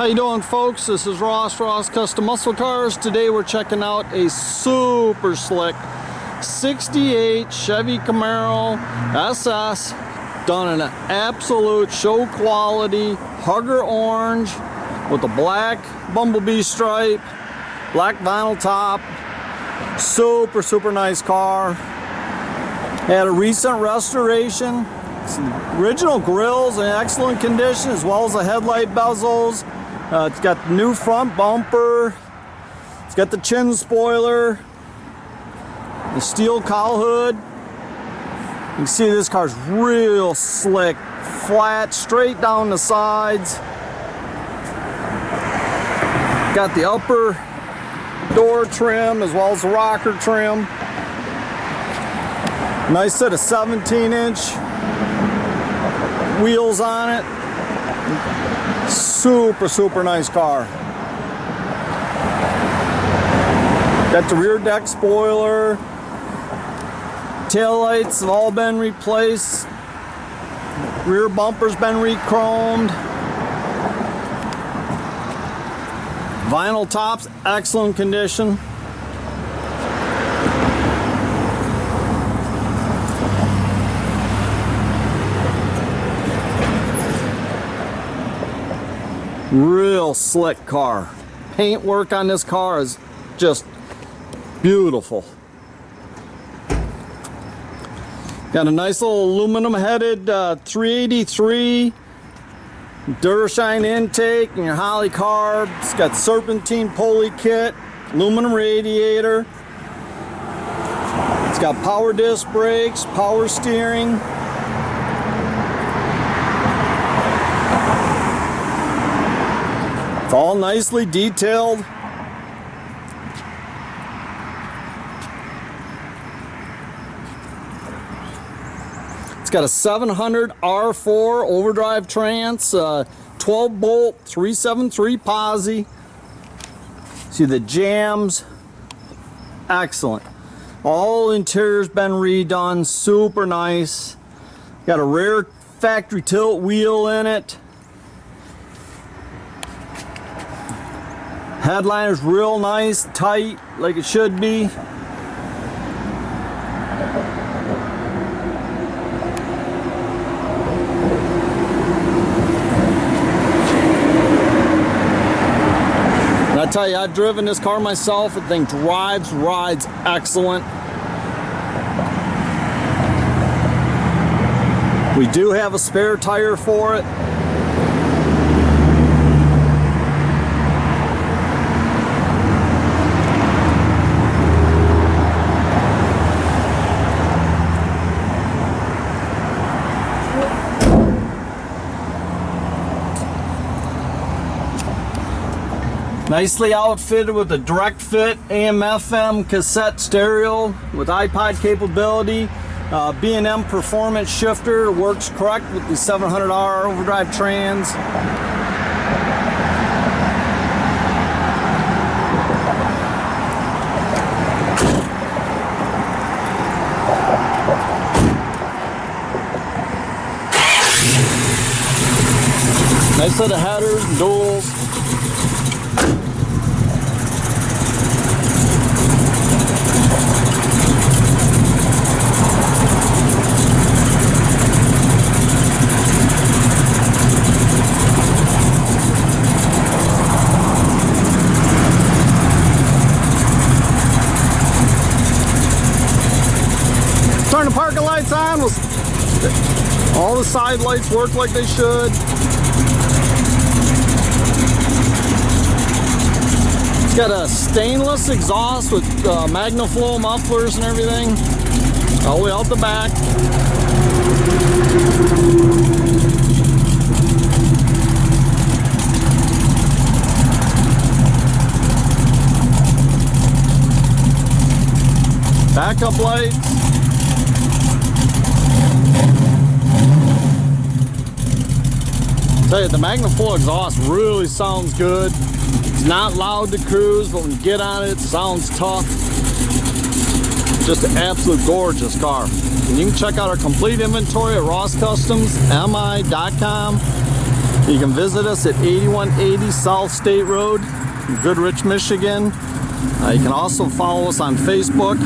How you doing, folks? This is Ross Custom Muscle Cars. Today we're checking out a super slick 68 Chevy Camaro SS done in an absolute show quality hugger orange with a black bumblebee stripe, black vinyl top. Super nice car. Had a recent restoration. Original grills in excellent condition, as well as the headlight bezels. It's got the new front bumper. It's got the chin spoiler, the steel cowl hood. You can see this car's real slick, flat, straight down the sides. Got the upper door trim as well as the rocker trim. Nice set of 17-inch wheels on it. Super nice car. Got the rear deck spoiler. Taillights have all been replaced. Rear bumper's been re-chromed. Vinyl tops, excellent condition. Real slick car. Paint work on this car is just beautiful. Got a nice little aluminum headed 383 Durashine intake and your Holly carb. It's got serpentine pulley kit, aluminum radiator. It's got power disc brakes, power steering. It's all nicely detailed. It's got a 700 R4 overdrive trans, 12 bolt 373 posi. See the jams, excellent. All interior's been redone, super nice. Got a rear factory tilt wheel in it. Headliner's real nice, tight, like it should be. And I tell you, I've driven this car myself. The thing rides excellent. We do have a spare tire for it. Nicely outfitted with a direct fit AM/FM cassette stereo with iPod capability. B&M performance shifter works correct with the 700R overdrive trans. Nice set of headers and duals. Turn the parking lights on. All the side lights work like they should. It's got a stainless exhaust with Magna-Flow mufflers and everything. All the way out the back. Backup lights. Tell you, the Magna-Flow exhaust really sounds good. It's not loud to cruise, but when you get on it, it sounds tough. Just an absolute gorgeous car. And you can check out our complete inventory at rosscustomsmi.com. You can visit us at 8180 South State Road, Goodrich, Michigan. You can also follow us on Facebook.